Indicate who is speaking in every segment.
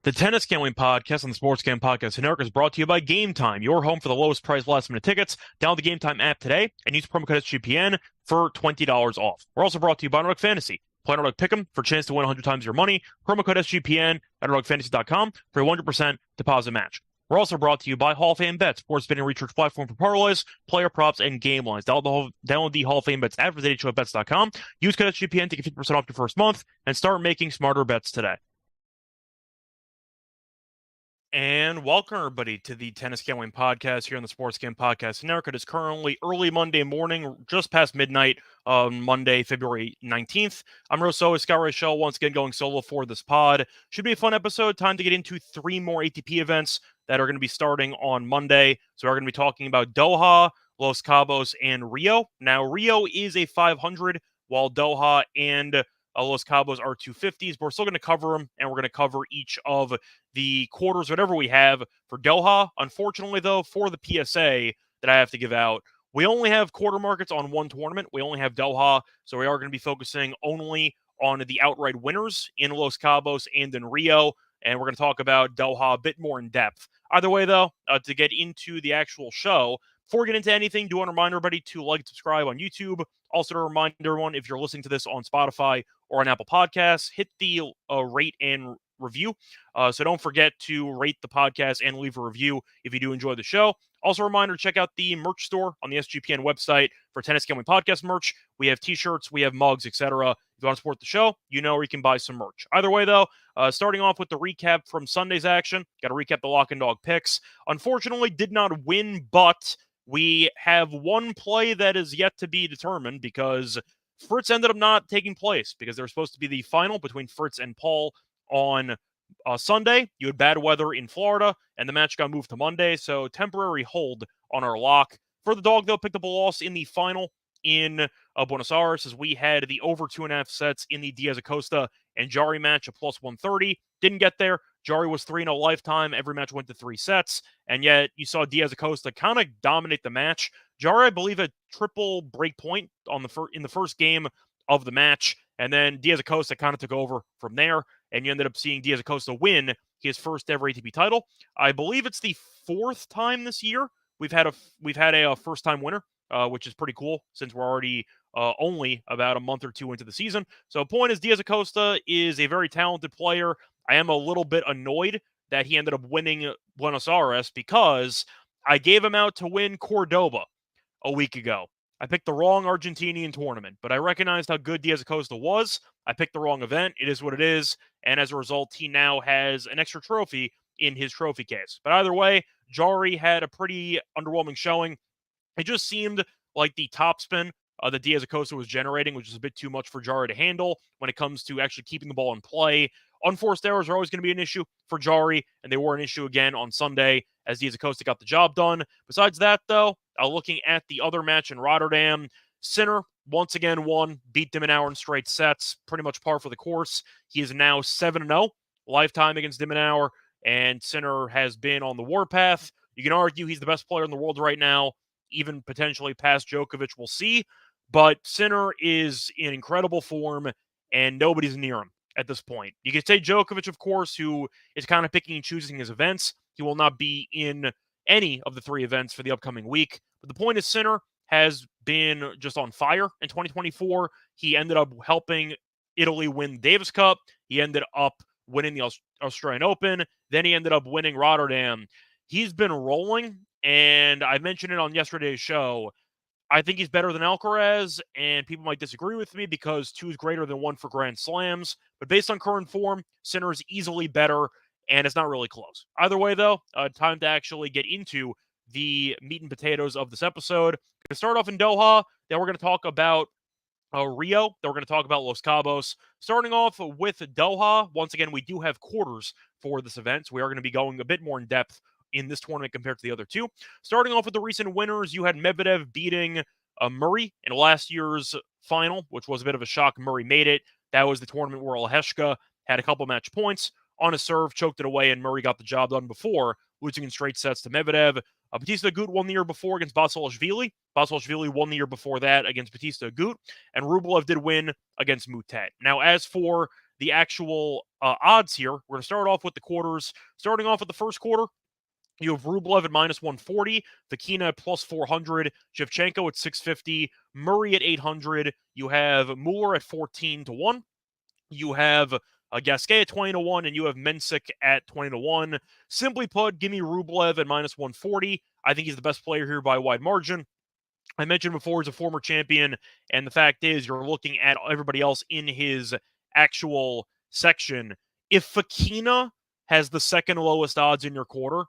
Speaker 1: The Tennis Gambling Podcast on the Sports Gambling Podcast Network is brought to you by Game Time, your home for the lowest price last minute tickets. Download the Game Time app today and use promo code SGPN for $20 off. We're also brought to you by Underdog Fantasy. Play Underdog Pick'em for a chance to win 100 times your money. Promo code SGPN at UnderdogFantasy.com for a 100% deposit match. We're also brought to you by Hall of Fame Bets, sports betting research platform for parlays, player props, and game lines. Download the Hall of Fame Bets app at HOPENY.com. Use code SGPN to get 50% off your first month and start making smarter bets today. And welcome, everybody, to the Tennis Gambling Podcast here on the Sports Gambling Podcast Network. It is currently early Monday morning, just past midnight on Monday, February 19th. I'm Rosso, Scott Reichel, once again going solo for this pod. Should be a fun episode. Time to get into three more ATP events that are going to be starting on Monday. So we're going to be talking about Doha, Los Cabos, and Rio. Now, Rio is a 500, while Doha and Los Cabos are 250s, but we're still going to cover them, and we're going to cover each of the quarters, whatever we have for Doha. Unfortunately, though, for the PSA that I have to give out, we only have quarter markets on one tournament. We only have Doha, so we are going to be focusing only on the outright winners in Los Cabos and in Rio, and we're going to talk about Doha a bit more in depth. Either way, though, to get into the actual show, before we get into anything, do want to remind everybody to like and subscribe on YouTube. Also to remind everyone, if you're listening to this on Spotify or on Apple Podcasts, hit the rate and review. So don't forget to rate the podcast and leave a review if you do enjoy the show. Also a reminder, check out the merch store on the SGPN website for Tennis Gambling Podcast merch. We have t-shirts, we have mugs, etc. If you want to support the show, you know where you can buy some merch. Either way, though, starting off with the recap from Sunday's action, got to recap the Lock and Dog picks. Unfortunately, did not win, but we have one play that is yet to be determined because Fritz ended up not taking place because there was supposed to be the final between Fritz and Paul on Sunday. You had bad weather in Florida, and the match got moved to Monday, so temporary hold on our lock. For the dog, though, picked up a loss in the final in Buenos Aires as we had the over 2.5 sets in the Diaz-Acosta and Jari match of plus 130. Didn't get there. Jari was 3-0 lifetime. Every match went to 3 sets, and yet you saw Diaz-Acosta kind of dominate the match. Jari, I believe, a triple break point on in the first game of the match, and then Diaz-Acosta kind of took over from there, and you ended up seeing Diaz-Acosta win his first ever ATP title. I believe it's the 4th time this year we've had a first-time winner, which is pretty cool since we're already only about a month or two into the season. So point is, Diaz-Acosta is a very talented player. I am a little bit annoyed that he ended up winning Buenos Aires because I gave him out to win Cordoba a week ago. I picked the wrong Argentinian tournament, but I recognized how good Diaz-Acosta was. I picked the wrong event. It is what it is. And as a result, he now has an extra trophy in his trophy case. But either way, Jari had a pretty underwhelming showing. It just seemed like the topspin that Diaz-Acosta was generating, which is a bit too much for Jari to handle when it comes to actually keeping the ball in play. Unforced errors are always going to be an issue for Jari, and they were an issue again on Sunday as Diaz-Acosta got the job done. Besides that, though, looking at the other match in Rotterdam, Sinner once again won, beat Dimenauer in straight sets, pretty much par for the course. He is now 7-0 lifetime against Dimenauer, and Sinner has been on the warpath. You can argue he's the best player in the world right now, even potentially past Djokovic, we'll see. But Sinner is in incredible form, and nobody's near him at this point. You could say Djokovic, of course, who is kind of picking and choosing his events. He will not be in any of the 3 events for the upcoming week. But the point is, Sinner has been just on fire in 2024. He ended up helping Italy win the Davis Cup. He ended up winning the Australian Open. Then he ended up winning Rotterdam. He's been rolling, and I mentioned it on yesterday's show. I think he's better than Alcaraz, and people might disagree with me because 2 is greater than 1 for Grand Slams. But based on current form, Sinner is easily better, and it's not really close. Either way, though, time to actually get into the meat and potatoes of this episode. To start off in Doha, then we're going to talk about Rio, then we're going to talk about Los Cabos. Starting off with Doha, once again, we do have quarters for this event, so we are going to be going a bit more in depth in this tournament compared to the other 2. Starting off with the recent winners, you had Medvedev beating Murray in last year's final, which was a bit of a shock. Murray made it. That was the tournament where Alheshka had a couple match points on a serve, choked it away, and Murray got the job done before losing in straight sets to Medvedev. Batista Agut won the year before against Basilashvili. Basilashvili won the year before that against Batista Agut, and Rublev did win against Mutet. Now, as for the actual odds here. We're going to start off with the quarters. Starting off with the first quarter, you have Rublev at -140, Vakina at +400, Shevchenko at 650, Murray at 800. You have Mueller at 14-1. You have Gasquet at 20-1, and you have Mensik at 20-1. Simply put, give me Rublev at -140. I think he's the best player here by a wide margin. I mentioned before he's a former champion, and the fact is you're looking at everybody else in his actual section. If Vakina has the second lowest odds in your quarter,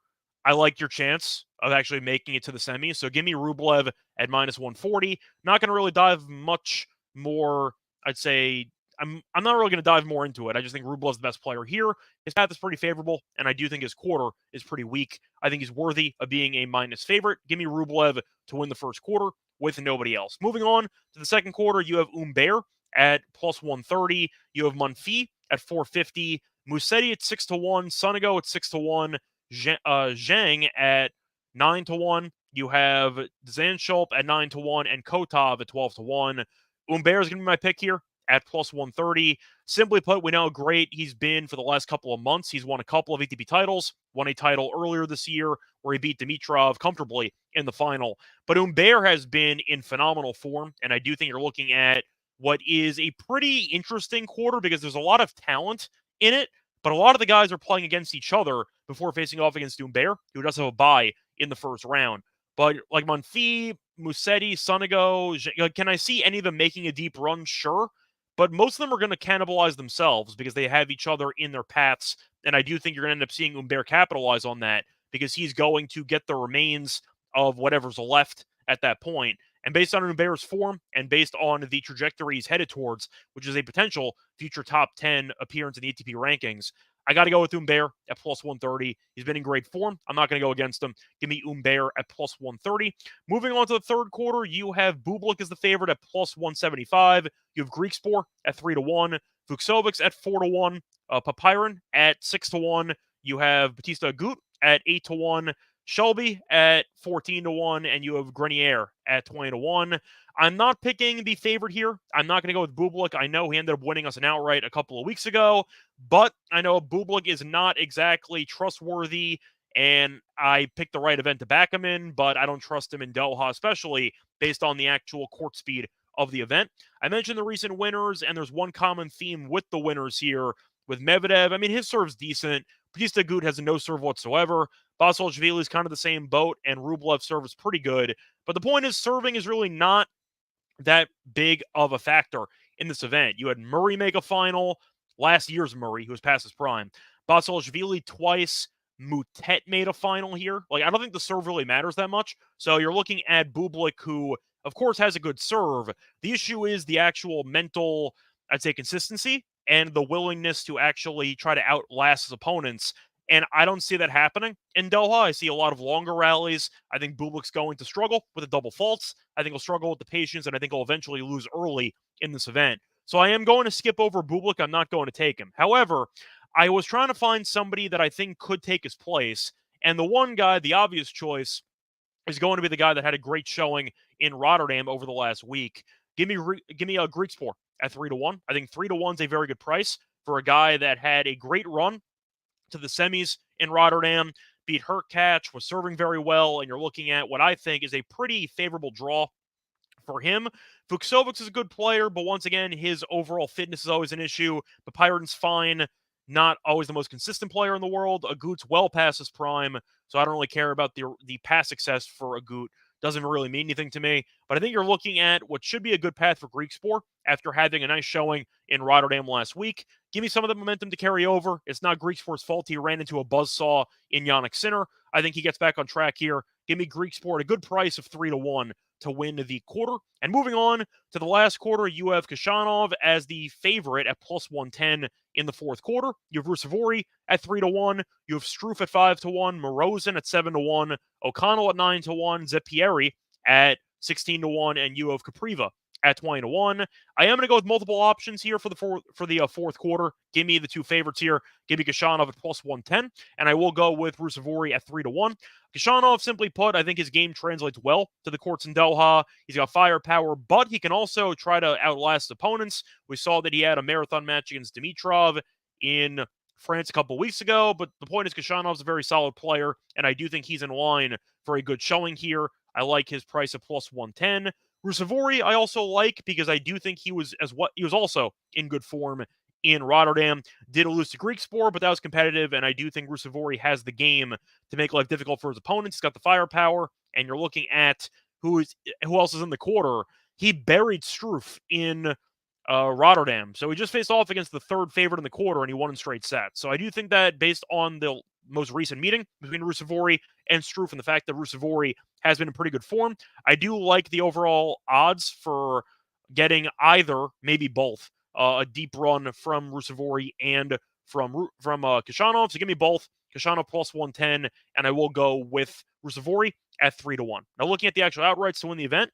Speaker 1: I like your chance of actually making it to the semis. So give me Rublev at -140. Not going to really dive much more. I'd say I'm not really going to dive more into it. I just think Rublev's the best player here. His path is pretty favorable, and I do think his quarter is pretty weak. I think he's worthy of being a minus favorite. Give me Rublev to win the first quarter with nobody else. Moving on to the second quarter, you have Humbert at +130. You have Monfils at 450. Musetti at 6-1. Sonego at 6-1. Zhang at 9-1. You have Zansholp at 9-1 and Kotov at 12-1. Humbert is going to be my pick here at +130. Simply put, we know how great he's been for the last couple of months. He's won a couple of ATP titles, won a title earlier this year where he beat Dimitrov comfortably in the final. But Humbert has been in phenomenal form, and I do think you're looking at what is a pretty interesting quarter because there's a lot of talent in it, but a lot of the guys are playing against each other before facing off against Humbert, who does have a bye in the first round. But like Monfils, Musetti, Sonego, can I see any of them making a deep run? Sure. But most of them are going to cannibalize themselves because they have each other in their paths. And I do think you're going to end up seeing Humbert capitalize on that because he's going to get the remains of whatever's left at that point. And based on Humbert's form and based on the trajectory he's headed towards, which is a potential future top 10 appearance in the ATP rankings, I got to go with Humbert at +130. He's been in great form. I'm not going to go against him. Give me Humbert at +130. Moving on to the third quarter, you have Bublik as the favorite at +175. You have Griekspoor at 3-1. Fucsovics at 4-1. Papiron at 6-1. You have Batista Agut at 8-1. Shelby at 14-1, and you have Grenier at 20-1. I'm not picking the favorite here. I'm not going to go with Bublik. I know he ended up winning us an outright a couple of weeks ago, but I know Bublik is not exactly trustworthy, and I picked the right event to back him in, but I don't trust him in Doha, especially based on the actual court speed of the event. I mentioned the recent winners, and there's one common theme with the winners here. With Medvedev, I mean, his serve's decent. Batista Agut has no serve whatsoever. Basilashvili is kind of the same boat, and Rublev's serve is pretty good. But the point is, serving is really not that big of a factor in this event. You had Murray make a final, last year's Murray, who was past his prime. Basilashvili twice. Moutet made a final here. Like, I don't think the serve really matters that much. So you're looking at Bublik, who, of course, has a good serve. The issue is the actual mental, I'd say, consistency and the willingness to actually try to outlast his opponents. And I don't see that happening in Doha. I see a lot of longer rallies. I think Bublik's going to struggle with the double faults. I think he'll struggle with the patience, and I think he'll eventually lose early in this event. So I am going to skip over Bublik. I'm not going to take him. However, I was trying to find somebody that I think could take his place. And the one guy, the obvious choice, is going to be the guy that had a great showing in Rotterdam over the last week. Give me a Griekspoor at 3-1. I think 3-1 is a very good price for a guy that had a great run to the semis in Rotterdam, beat Hurkacz, was serving very well, and you're looking at what I think is a pretty favorable draw for him. Fucsovics is a good player, but once again, his overall fitness is always an issue. Papiron's fine, not always the most consistent player in the world. Agut's well past his prime, so I don't really care about the past success for Agut. Doesn't really mean anything to me. But I think you're looking at what should be a good path for Griekspoor after having a nice showing in Rotterdam last week. Give me some of the momentum to carry over. It's not Griekspoor's fault he ran into a buzzsaw in Jannik Sinner. I think he gets back on track here. Give me Griekspoor at a good price of 3-1 to win the quarter. And moving on to the last quarter, you have Khachanov as the favorite at +110 in the fourth quarter. You have Ruusuvuori at 3-1. You have Struff at 5-1. Morozin at 7-1. O'Connell at 9-1. Zeppieri at 16-1. And you have Capriva at 20-1. I am going to go with multiple options here for the fourth quarter. Give me the two favorites here. Give me Khachanov at plus 110, and I will go with Ruusuvuori at 3-1. Khachanov, simply put, I think his game translates well to the courts in Doha. He's got firepower, but he can also try to outlast opponents. We saw that he had a marathon match against Dimitrov in France a couple weeks ago, but the point is Khachanov is a very solid player, and I do think he's in line for a good showing here. I like his price of plus 110. Ruusuvuori I also like because I do think he was also in good form in Rotterdam. Did lose to Griekspoor, but that was competitive, and I do think Ruusuvuori has the game to make life difficult for his opponents. He's got the firepower, and you're looking at who else is in the quarter. He buried Struff in Rotterdam. So he just faced off against the third favorite in the quarter, and he won in straight sets. So I do think that based on the most recent meeting between Ruusuvuori and Struff and the fact that Ruusuvuori has been in pretty good form, I do like the overall odds for getting either, maybe both, a deep run from Ruusuvuori and from Khachanov. So give me both. Khachanov plus 110, and I will go with Ruusuvuori at 3-1. Now looking at the actual outrights to win the event,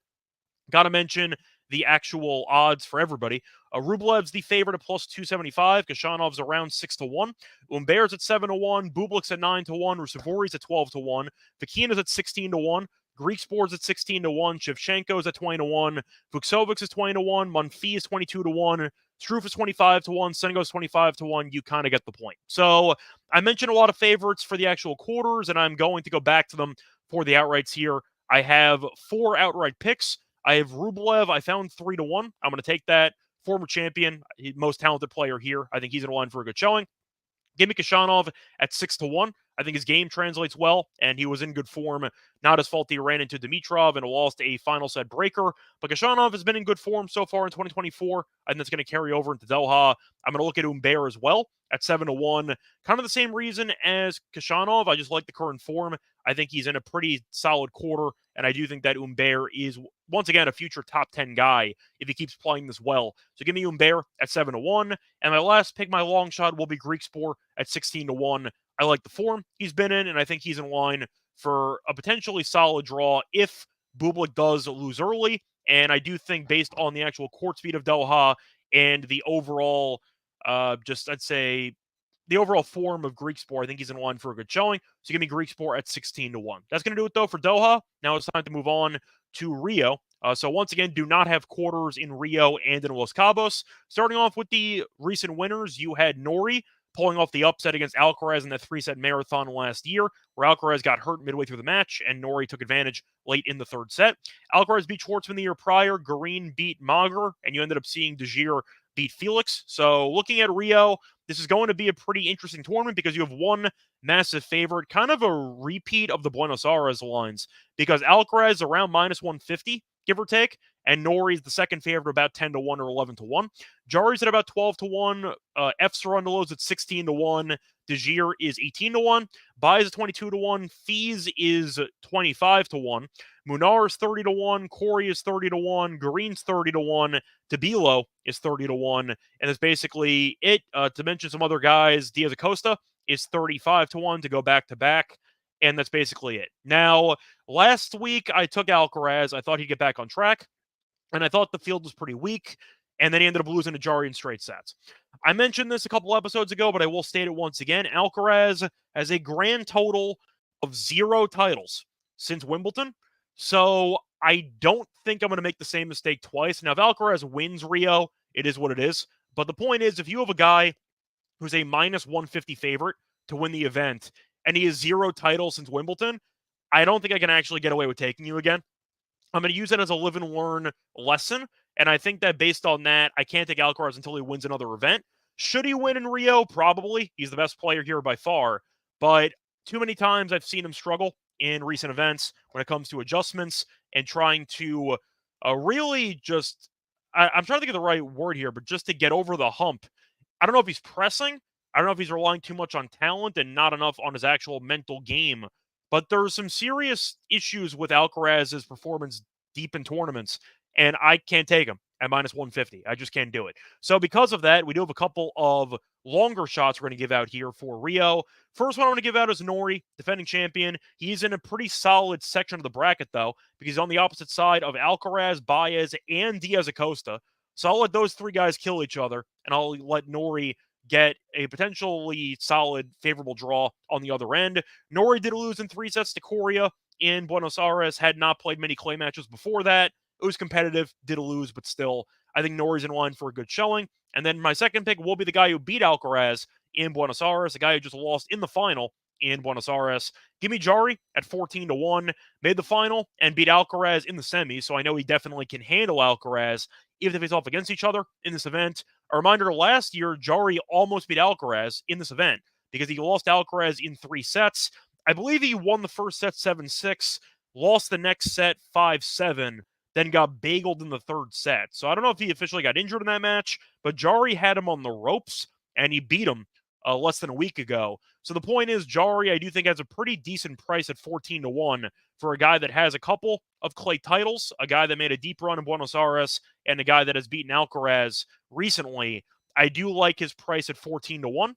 Speaker 1: got to mention the actual odds for everybody. Rublev's the favorite at plus 275. Khachanov's around 6-1. Humbert's at 7-1. Bublik's at 9-1. Ruusuvuori's at 12-1. Fokina's at 16-1. Griekspoor's at 16-1. Shevchenko's at 20-1. Vuksovic's is 20-1. Monfils is 22-1. Struff is 25-1. Sengo's 25-1. You kind of get the point. So I mentioned a lot of favorites for the actual quarters, and I'm going to go back to them for the outrights here. I have 4 outright picks. I have Rublev. I found 3-1. I'm going to take that. Former champion, most talented player here. I think he's in line for a good showing. Give me Khachanov at 6-1. I think his game translates well, and he was in good form. Not his fault that he ran into Dimitrov and lost a final set breaker. But Khachanov has been in good form so far in 2024, and that's going to carry over into Doha. I'm going to look at Humbert as well at 7-1. Kind of the same reason as Khachanov. I just like the current form. I think he's in a pretty solid quarter, and I do think that Humbert is, once again, a future top 10 guy if he keeps playing this well. So give me Humbert at 7-1. And my last pick, my long shot, will be Griekspoor at 16-1. I like the form he's been in, and I think he's in line for a potentially solid draw if Bublik does lose early. And I do think based on the actual court speed of Doha and the overall, the overall form of Griekspoor, I think he's in line for a good showing. So give me Griekspoor at 16-1. That's going to do it, though, for Doha. Now it's time to move on to Rio. So once again, do not have quarters in Rio and in Los Cabos. Starting off with the recent winners, you had Norrie pulling off the upset against Alcaraz in that 3-set marathon last year, where Alcaraz got hurt midway through the match, and Norrie took advantage late in the third set. Alcaraz beat Schwartzman the year prior. Garin beat Mager, and you ended up seeing De Gier beat Felix. So looking at Rio, this is going to be a pretty interesting tournament because you have one massive favorite, kind of a repeat of the Buenos Aires lines, because Alcaraz is around minus 150, give or take, and Norrie's the second favorite, about 10-1 or 11-1. Jari's at about 12-1. F. Sarundalo's at 16-1. De Gier is 18-1. Bai is at 22-1. Fees is 25-1. Munar is 30-1. Corey is 30-1. Garin's 30-1. Tabilo is 30-1. And that's basically it. To mention some other guys, Diaz Acosta is 35-1 to go back-to-back. And that's basically it. Now, last week, I took Alcaraz. I thought he'd get back on track. And I thought the field was pretty weak. And then he ended up losing to Jari in straight sets. I mentioned this a couple episodes ago, but I will state it once again. Alcaraz has a grand total of 0 titles since Wimbledon. So I don't think I'm going to make the same mistake twice. Now, if Alcaraz wins Rio, it is what it is. But the point is, if you have a guy who's a minus 150 favorite to win the event, and he has 0 titles since Wimbledon, I don't think I can actually get away with taking you again. I'm going to use it as a live and learn lesson, and I think that based on that, I can't take Alcaraz until he wins another event. Should he win in Rio? Probably. He's the best player here by far, but too many times I've seen him struggle in recent events when it comes to adjustments and trying to really just, I'm trying to think of the right word here, but just to get over the hump. I don't know if he's pressing. I don't know if he's relying too much on talent and not enough on his actual mental game. But there's some serious issues with Alcaraz's performance deep in tournaments, and I can't take him. at minus 150. I just can't do it. So because of that, we do have a couple of longer shots we're going to give out here for Rio. First one I want to give out is Norrie, defending champion. He's in a pretty solid section of the bracket, though, because he's on the opposite side of Alcaraz, Baez, and Diaz Acosta. So I'll let those three guys kill each other, and I'll let Norrie get a potentially solid, favorable draw on the other end. Norrie did lose in 3 sets to Coria in Buenos Aires, had not played many clay matches before that. It was competitive, did lose, but still, I think Norrie's in line for a good showing. And then my second pick will be the guy who beat Alcaraz in Buenos Aires, the guy who just lost in the final in Buenos Aires. Give me Jarry at 14-1, made the final and beat Alcaraz in the semis, so I know he definitely can handle Alcaraz if they face off against each other in this event. A reminder, last year, Jarry almost beat Alcaraz in this event because he lost Alcaraz in 3 sets. I believe he won the first set 7-6, lost the next set 5-7, then got bageled in the third set. So I don't know if he officially got injured in that match, but Jarry had him on the ropes, and he beat him less than a week ago. So the point is, Jarry, I do think, has a pretty decent price at 14-1 for a guy that has a couple of clay titles, a guy that made a deep run in Buenos Aires, and a guy that has beaten Alcaraz recently. I do like his price at 14-1.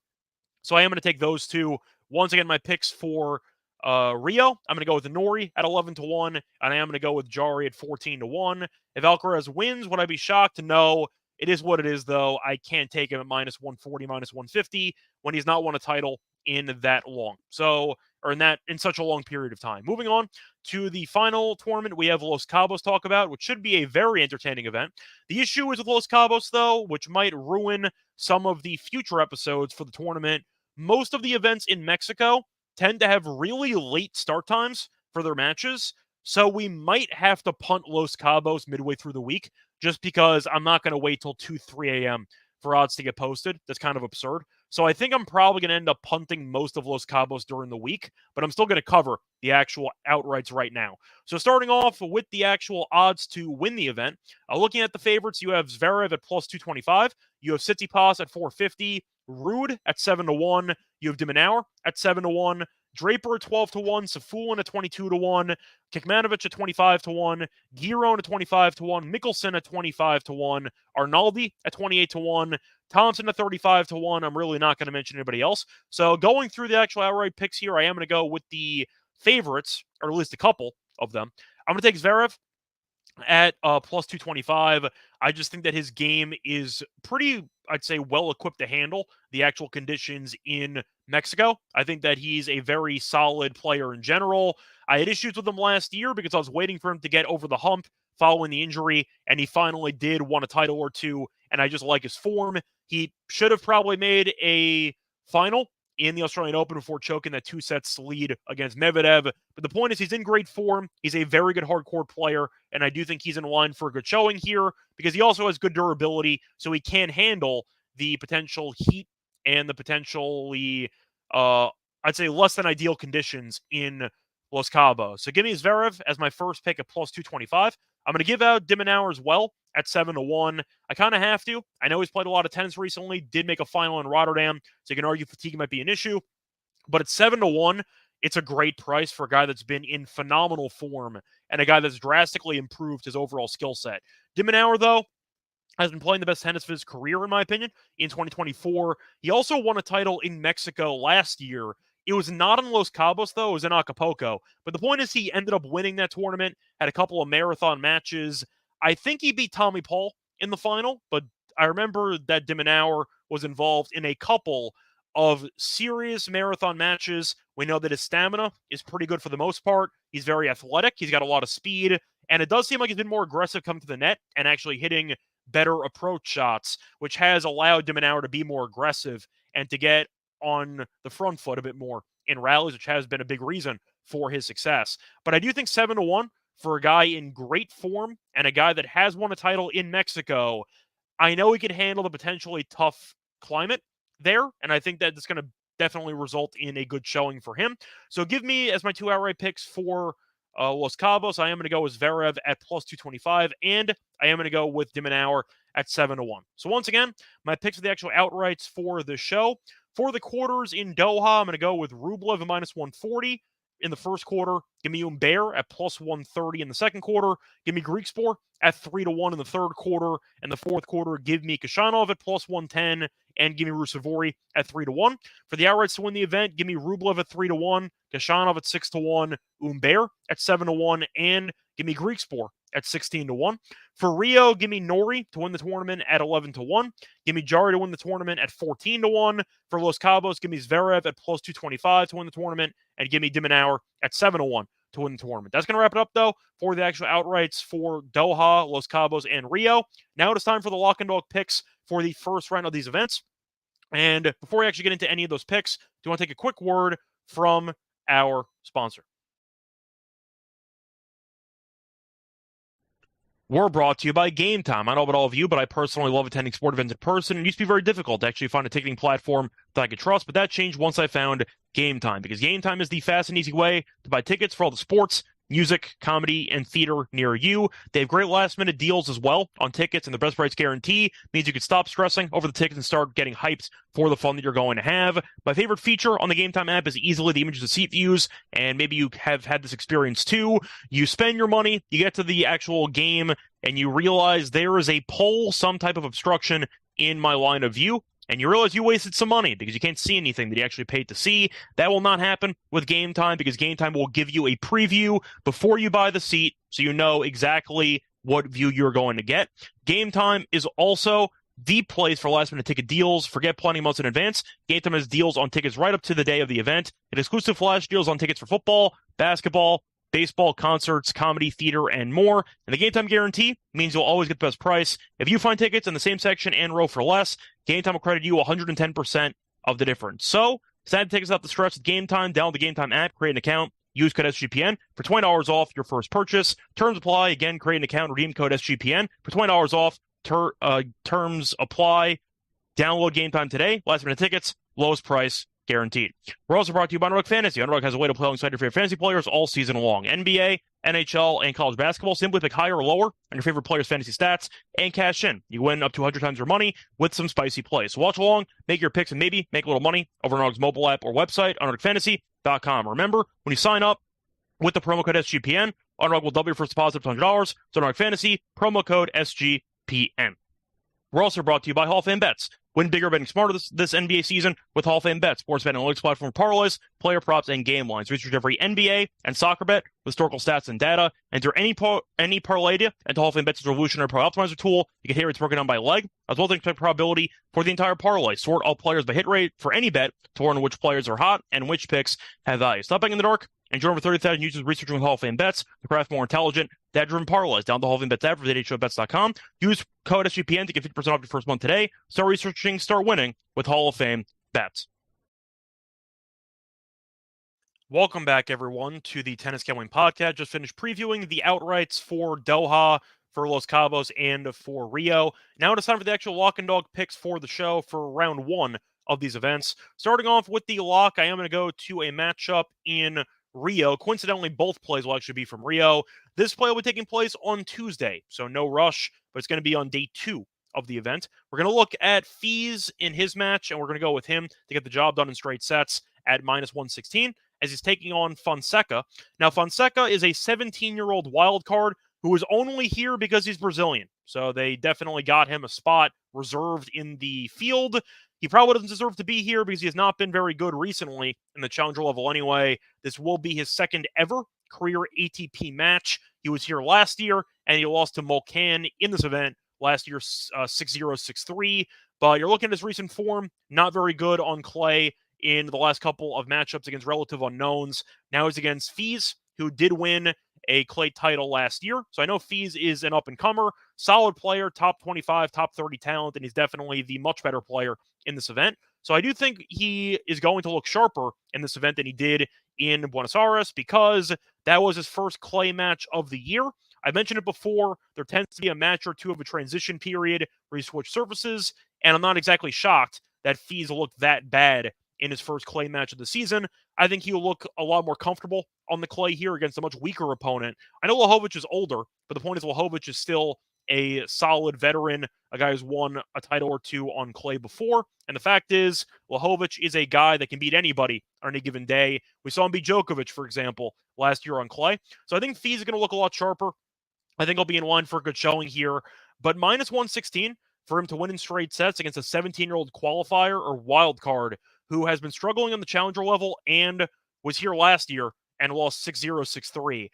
Speaker 1: So I am going to take those two. Once again, my picks for Rio, I'm going to go with Norrie at 11-1, and I am going to go with Jarry at 14-1. If Alcaraz wins, would I be shocked? No. It is what it is, though. I can't take him at minus 140, minus 150 when he's not won a title in that long. So, or in such a long period of time. Moving on to the final tournament, we have Los Cabos to talk about, which should be a very entertaining event. The issue is with Los Cabos, though, which might ruin some of the future episodes for the tournament. Most of the events in Mexico tend to have really late start times for their matches, so we might have to punt Los Cabos midway through the week just because I'm not going to wait till 2, 3 a.m. for odds to get posted. That's kind of absurd. So I think I'm probably going to end up punting most of Los Cabos during the week, but I'm still going to cover the actual outrights right now. So starting off with the actual odds to win the event, looking at the favorites, you have Zverev at plus 225, you have Tsitsipas at 450, Rude at 7-1, you have de Minaur at 7-1, Draper at 12-1, Safulin at 22-1, Kekmanovic at 25-1, Giron at 25-1, Mickelson at 25-1, Arnaldi at 28-1, Thompson at 35-1. I'm really not going to mention anybody else. So going through the actual outright picks here, I am going to go with the favorites, or at least a couple of them. I'm going to take Zverev at plus 225. I just think that his game is pretty, I'd say, well equipped to handle the actual conditions in Mexico. I think that he's a very solid player in general. I had issues with him last year because I was waiting for him to get over the hump following the injury, and he finally did win a title or two, and I just like his form. He should have probably made a final in the Australian Open before choking that 2 sets lead against Medvedev. But the point is, he's in great form. He's a very good hardcore player, and I do think he's in line for a good showing here because he also has good durability, so he can handle the potential heat and the potentially, I'd say, less than ideal conditions in Los Cabos. So give me Zverev as my first pick at plus 225. I'm going to give out de Minaur as well at 7-1. I kind of have to. I know he's played a lot of tennis recently, did make a final in Rotterdam, so you can argue fatigue might be an issue. But at 7-1, it's a great price for a guy that's been in phenomenal form and a guy that's drastically improved his overall skill set. De Minaur, though, has been playing the best tennis of his career, in my opinion, in 2024. He also won a title in Mexico last year. It was not in Los Cabos, though. It was in Acapulco. But the point is he ended up winning that tournament, had a couple of marathon matches. I think he beat Tommy Paul in the final, but I remember that de Minaur was involved in a couple of serious marathon matches. We know that his stamina is pretty good for the most part. He's very athletic. He's got a lot of speed. And it does seem like he's been more aggressive coming to the net and actually hitting better approach shots, which has allowed de Minaur to be more aggressive and to get on the front foot a bit more in rallies, which has been a big reason for his success. But I do think 7-1 for a guy in great form and a guy that has won a title in Mexico. I know he can handle the potentially tough climate there, and I think that it's going to definitely result in a good showing for him. So give me as my 2 outright picks for Los Cabos. I am going to go with Zverev at plus 225, and I am going to go with de Minaur at 7-1. So once again, my picks for the actual outrights for the show. For the quarters in Doha, I'm going to go with Rublev at minus 140, in the first quarter. Give me Umber at plus 130 in the second quarter. Give me Greekspor at 3-1 in the third quarter. In the fourth quarter, give me Kashanov at plus 110 and give me Rusevori at 3-1. For the outrights to win the event, give me Rublev at 3-1, Kashanov at 6-1, Umber at 7-1, and give me Greekspor at 16-1. For Rio, give me Nori to win the tournament at 11-1. Give me Jari to win the tournament at 14-1. For Los Cabos, give me Zverev at plus 225 to win the tournament, and give me Dimenauer at 7-1 to win the tournament. That's going to wrap it up, though, for the actual outrights for Doha, Los Cabos, and Rio. Now it is time for the lock and dog picks for the first round of these events. And before we actually get into any of those picks, do you want to take a quick word from our sponsor? We're brought to you by Game Time. I don't know about all of you, but I personally love attending sport events in person. It used to be very difficult to actually find a ticketing platform that I could trust, but that changed once I found Game Time, because Game Time is the fast and easy way to buy tickets for all the sports, music, comedy, and theater near you. They have great last-minute deals as well on tickets, and the best price guarantee means you can stop stressing over the tickets and start getting hyped for the fun that you're going to have. My favorite feature on the Game Time app is easily the images of seat views, and maybe you have had this experience too. You spend your money, you get to the actual game, and you realize there is a pole, some type of obstruction in my line of view, and you realize you wasted some money because you can't see anything that you actually paid to see. That will not happen with Game Time, because Game Time will give you a preview before you buy the seat, so you know exactly what view you're going to get. Game Time is also the place for last-minute ticket deals. Forget planning months in advance. Game Time has deals on tickets right up to the day of the event, and exclusive flash deals on tickets for football, basketball, baseball, concerts, comedy, theater, and more. And the Game Time guarantee means you'll always get the best price. If you find tickets in the same section and row for less, Game Time will credit you 110% of the difference. So, sign tickets out the stress with Game Time. Download the Game Time app, create an account, use code SGPN for $20 off your first purchase. Terms apply. Again, create an account, redeem code SGPN for $20 off. Terms apply. Download Game Time today. Last minute tickets, lowest price guaranteed. We're also brought to you by Underdog Fantasy. Underdog has a way to play alongside your favorite fantasy players all season long. NBA, NHL, and college basketball. Simply pick higher or lower on your favorite players' fantasy stats and cash in. You win up to 100 times your money with some spicy plays. So watch along, make your picks, and maybe make a little money over Underdog's mobile app or website, underdogfantasy.com. Remember, when you sign up with the promo code SGPN, Underdog will double your first deposit up to $100. So Underdog Fantasy, promo code SGPN. We're also brought to you by Hall of Fame Bets. Win bigger betting smarter this NBA season with Hall of Fame Bets. Sports betting analytics platform parlays, player props, and game lines. Research every NBA and soccer bet with historical stats and data. Enter any parlay into Hall of Fame Bets' revolutionary parlay optimizer tool. You can hear it's broken down by leg, as well as expect probability for the entire parlay. Sort all players by hit rate for any bet to learn which players are hot and which picks have value. Stop betting in the dark and join over 30,000 users researching Hall of Fame Bets to craft more intelligent, data-driven parlays. Down the Hall of Fame Bets app for thehbets.com. Use code SGPN to get 50% off your first month today. Start researching, start winning with Hall of Fame Bets. Welcome back, everyone, to the Tennis Gambling Podcast. Just finished previewing the outrights for Doha, for Los Cabos, and for Rio. Now it is time for the actual lock and dog picks for the show for round one of these events. Starting off with the lock, I am going to go to a matchup in Rio. Coincidentally, both plays will actually be from Rio. This play will be taking place on Tuesday, so no rush, but it's going to be on day 2 of the event. We're going to look at Fees in his match, and we're going to go with him to get the job done in straight sets at -116, as he's taking on Fonseca. Now, Fonseca is a 17-year-old wild card who is only here because he's Brazilian, so they definitely got him a spot reserved in the field. He probably doesn't deserve to be here because he has not been very good recently in the challenger level anyway. This will be his second ever career ATP match. He was here last year, and he lost to Mulcan in this event last year, 6-0, 6-3. But you're looking at his recent form, not very good on clay in the last couple of matchups against relative unknowns. Now he's against Fees, who did win a clay title last year. So I know Fees is an up-and-comer, solid player, top 25, top 30 talent, and he's definitely the much better player in this event. So I do think he is going to look sharper in this event than he did in Buenos Aires, because that was his first clay match of the year. I mentioned it before, there tends to be a match or two of a transition period where you switch surfaces, and I'm not exactly shocked that Fees looked that bad in his first clay match of the season. I think he'll look a lot more comfortable on the clay here against a much weaker opponent. I know Lajovic is older, but the point is Lajovic is still a solid veteran, a guy who's won a title or two on clay before. And the fact is, Lajovic is a guy that can beat anybody on any given day. We saw him beat Djokovic, for example, last year on clay. So I think Fees is going to look a lot sharper. I think I'll be in line for a good showing here. But minus 116 for him to win in straight sets against a 17-year-old qualifier or wild card who has been struggling on the challenger level and was here last year and lost 6-0, 6-3.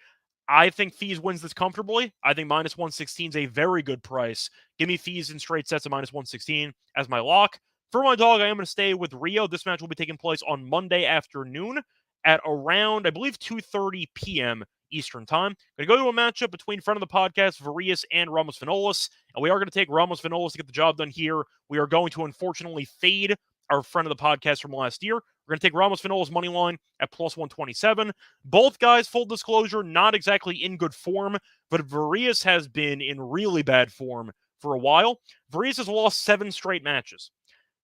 Speaker 1: I think Fees wins this comfortably. I think minus 116 is a very good price. Give me Fees in straight sets at minus 116 as my lock. For my dog, I am going to stay with Rio. This match will be taking place on Monday afternoon at around, I believe, 2:30 p.m. Eastern Time. Going to go to a matchup between friend of the podcast, Varius and Ramos Vinolas, and we are going to take Ramos Vinolas to get the job done here. We are going to unfortunately fade our friend of the podcast from last year. We're going to take Ramos Vinolas' money line at plus 127. Both guys, full disclosure, not exactly in good form, but Varius has been in really bad form for a while. Varius has lost 7 straight matches.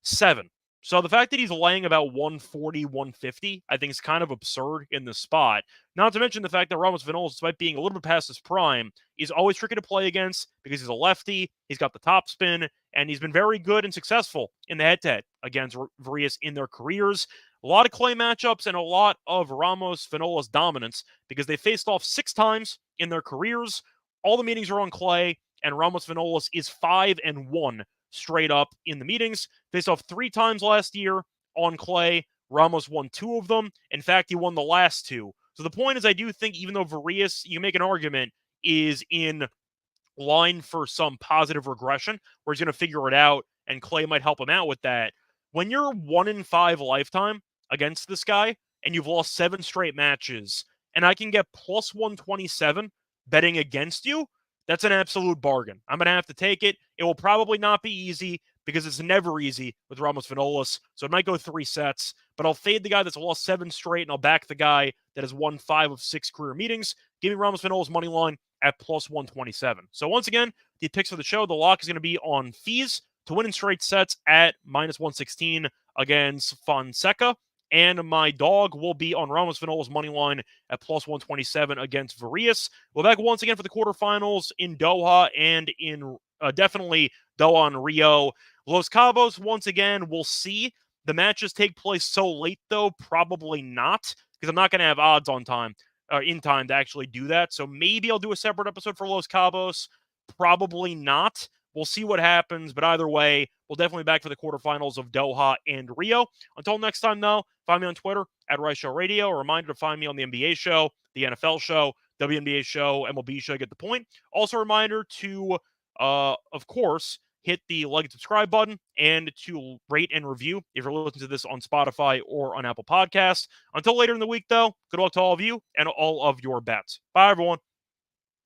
Speaker 1: 7. So the fact that he's laying about 140, 150, I think is kind of absurd in this spot. Not to mention the fact that Ramos Vinolas, despite being a little bit past his prime, is always tricky to play against because he's a lefty, he's got the top spin, and he's been very good and successful in the head-to-head against Varius in their careers. A lot of clay matchups and a lot of Ramos Vinolas dominance because they faced off 6 times in their careers. All the meetings are on clay, and Ramos Vinolas is 5-1 straight up in the meetings. Faced off 3 times last year on clay. Ramos won 2 of them. In fact, he won the last 2. So the point is, I do think even though Varius, you make an argument, is in line for some positive regression where he's going to figure it out and clay might help him out with that. When you're 1-5 lifetime against this guy and you've lost 7 straight matches and I can get plus 127 betting against you, that's an absolute bargain. I'm going to have to take it. It will probably not be easy because it's never easy with Ramos Vinolas. So it might go 3 sets, but I'll fade the guy that's lost 7 straight and I'll back the guy that has won 5 of 6 career meetings. Give me Ramos Vinolas' money line at plus 127. So once again, the picks for the show, the lock is going to be on Fees to win in straight sets at minus 116 against Fonseca. And my dog will be on Ramos Vinolas' money line at plus 127 against Varius. We're back once again for the quarterfinals in Doha and in definitely Doha and Rio. Los Cabos, once again, we'll see. The matches take place so late, though, probably not, because I'm not going to have odds on time, in time to actually do that. So maybe I'll do a separate episode for Los Cabos. Probably not. We'll see what happens, but either way, we'll definitely be back for the quarterfinals of Doha and Rio. Until next time, though, find me on Twitter at Reichel Radio. A reminder to find me on the NBA show, the NFL show, WNBA show, MLB show. Get the point. Also, a reminder to, of course, hit the like and subscribe button and to rate and review if you're listening to this on Spotify or on Apple Podcasts. Until later in the week, though, good luck to all of you and all of your bets. Bye, everyone.